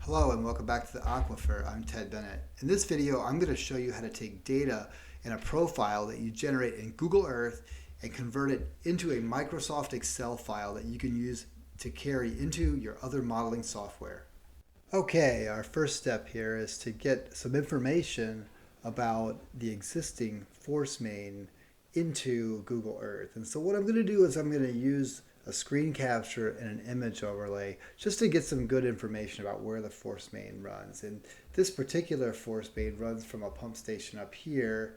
Hello and welcome back to the Aquifer. I'm Ted Bennett. In this video, I'm going to show you how to take data in a profile that you generate in Google Earth and convert it into a Microsoft Excel file that you can use to carry into your other modeling software. Okay, our first step here is to get some information about the existing force main into Google Earth. And so what I'm going to do is I'm going to use a screen capture and an image overlay just to get some good information about where the force main runs. And this particular force main runs from a pump station up here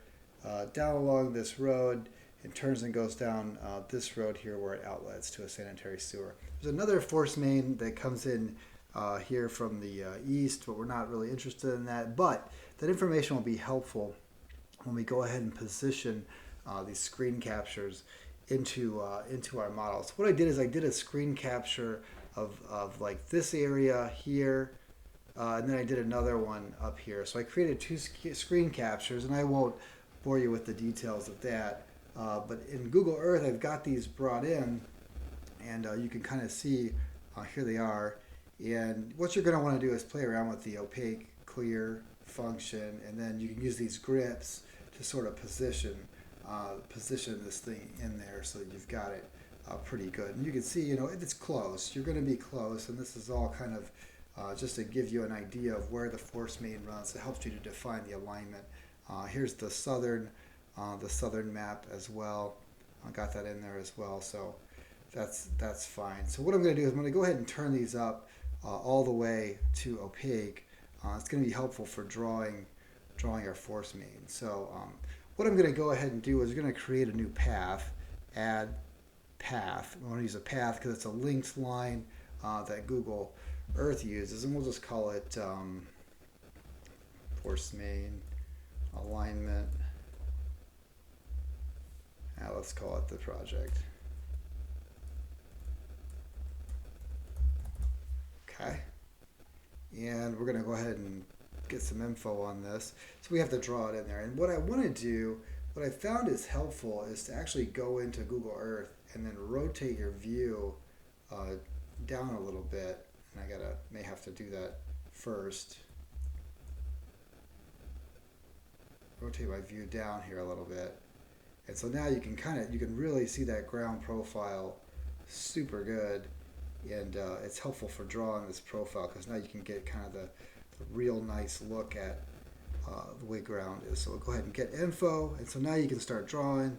down along this road and turns and goes down this road here where it outlets to a sanitary sewer. There's another force main that comes in here from the east, but we're not really interested in that. But that information will be helpful when we go ahead and position these screen captures into our model. So what I did is I did a screen capture of like this area here, and then I did another one up here. So I created two screen captures, and I won't bore you with the details of that. But in Google Earth, I've got these brought in, and you can kind of see here they are. And what you're going to want to do is play around with the opaque clear function, and then you can use these grips to sort of position this thing in there so that you've got it pretty good. And you can see, it's close. You're going to be close, and this is all kind of just to give you an idea of where the force main runs. It helps you to define the alignment. Here's the southern map as well. I got that in there as well, so that's fine. So what I'm going to do is I'm going to go ahead and turn these up all the way to opaque. It's going to be helpful for drawing our force main. So what I'm going to go ahead and do is we're going to create a new path, add path. We want to use a path because it's a linked line that Google Earth uses, and we'll just call it force main alignment. Now let's call it the project. Okay. And we're going to go ahead and get some info on this. So we have to draw it in there. And what I want to do, what I found is helpful, is to actually go into Google Earth and then rotate your view down a little bit. And I may have to do that first. Rotate my view down here a little bit. And so now you can really see that ground profile super good. And it's helpful for drawing this profile because now you can get kind of the real nice look at the way ground is. So we'll go ahead and get info, and so now you can start drawing.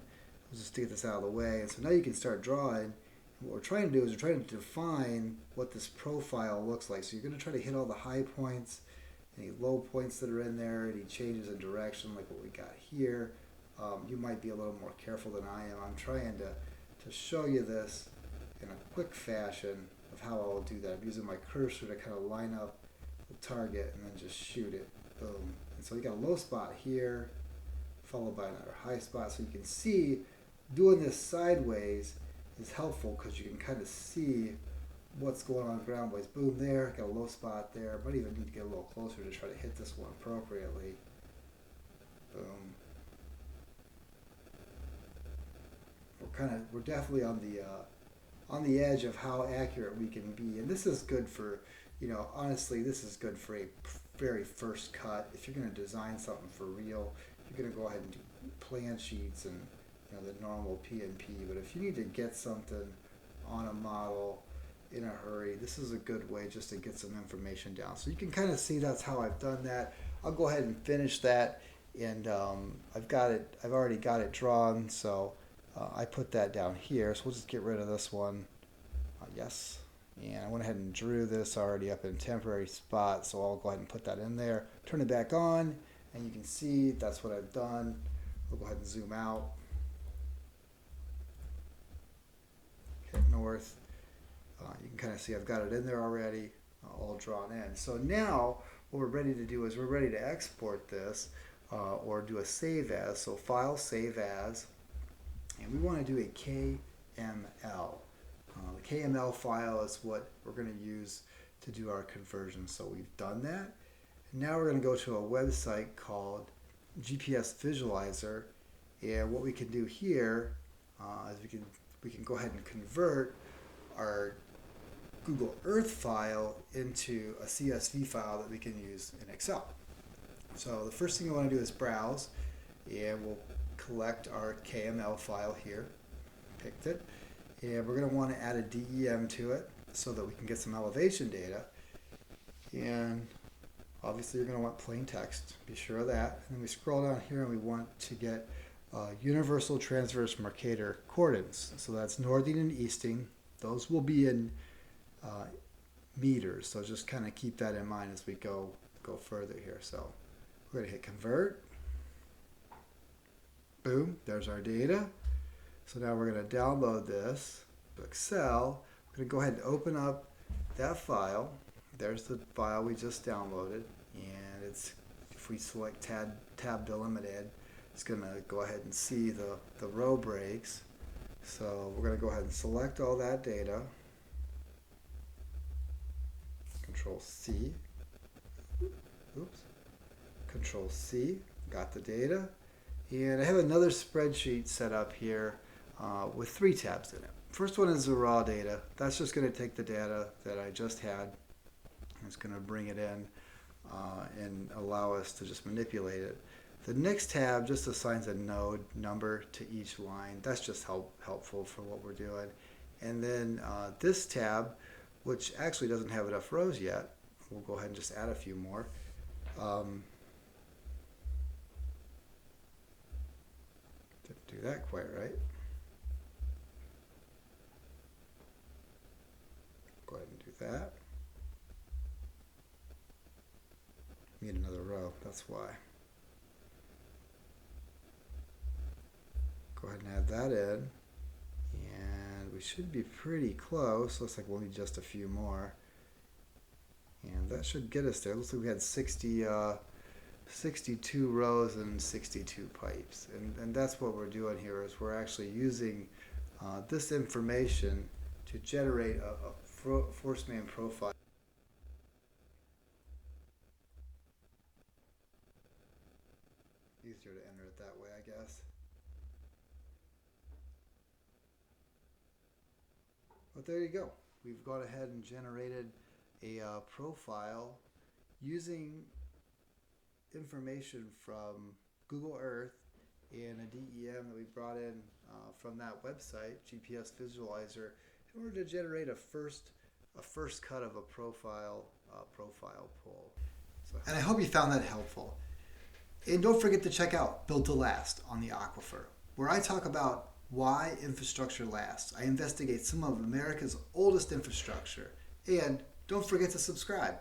We'll just get this out of the way, and so now you can start drawing. And what we're trying to do is we're trying to define what this profile looks like. So you're going to try to hit all the high points, any low points that are in there, any changes in direction like what we got here. You might be a little more careful than I am. I'm trying to show you this in a quick fashion of how I'll do that. I'm using my cursor to kind of line up the target and then just shoot it. Boom. And so we got a low spot here, followed by another high spot. So you can see doing this sideways is helpful because you can kind of see what's going on ground-wise. Boom there, got a low spot there. Might even need to get a little closer to try to hit this one appropriately. Boom. We're definitely on the edge of how accurate we can be, and this is good for, honestly, this is good for a very first cut. If you're going to design something for real, you're going to go ahead and do plan sheets and the normal PNP. But if you need to get something on a model in a hurry, this is a good way just to get some information down. So you can kind of see that's how I've done that. I'll go ahead and finish that, and I've already got it drawn, so I put that down here. So we'll just get rid of this one. Yes. And I went ahead and drew this already up in a temporary spot, so I'll go ahead and put that in there. Turn it back on, and you can see that's what I've done. We'll go ahead and zoom out. Hit north. You can kind of see I've got it in there already, all drawn in. So now what we're ready to do is we're ready to export this or do a save as. So file, save as, and we want to do a KML. The KML file is what we're going to use to do our conversion. So we've done that. And now we're going to go to a website called GPS Visualizer. And what we can do here is we can go ahead and convert our Google Earth file into a CSV file that we can use in Excel. So the first thing we want to do is browse, and we'll collect our KML file here. Picked it. And we're going to want to add a DEM to it so that we can get some elevation data. And obviously you're going to want plain text. Be sure of that. And then we scroll down here and we want to get universal transverse Mercator coordinates. So that's northing and easting. Those will be in meters. So just kind of keep that in mind as we go further here. So we're going to hit convert. Boom, there's our data. So now we're going to download this to Excel. We're going to go ahead and open up that file. There's the file we just downloaded, and it's, if we select tab delimited, it's going to go ahead and see the row breaks. So we're going to go ahead and select all that data. Control C. Oops. Control C. Got the data. And I have another spreadsheet set up here with 3 tabs in it. First one is the raw data. That's just going to take the data that I just had. It's going to bring it in and allow us to just manipulate it. The next tab just assigns a node number to each line. That's just helpful for what we're doing. And then this tab, which actually doesn't have enough rows yet, we'll go ahead and just add a few more. Didn't do that quite right. Go ahead and do that. Need another row, that's why. Go ahead and add that in. And we should be pretty close. Looks like we'll need just a few more. And that should get us there. Looks like we had 62 rows and 62 pipes. And that's what we're doing here, is we're actually using this information to generate a force main profile. Easier to enter it that way, I guess. But there you go. We've gone ahead and generated a profile using information from Google Earth and a DEM that we brought in from that website, GPS Visualizer, in order to generate a first cut of a profile pull. So, and I hope you found that helpful. And don't forget to check out Built to Last on the Aquifer, where I talk about why infrastructure lasts. I investigate some of America's oldest infrastructure. And don't forget to subscribe.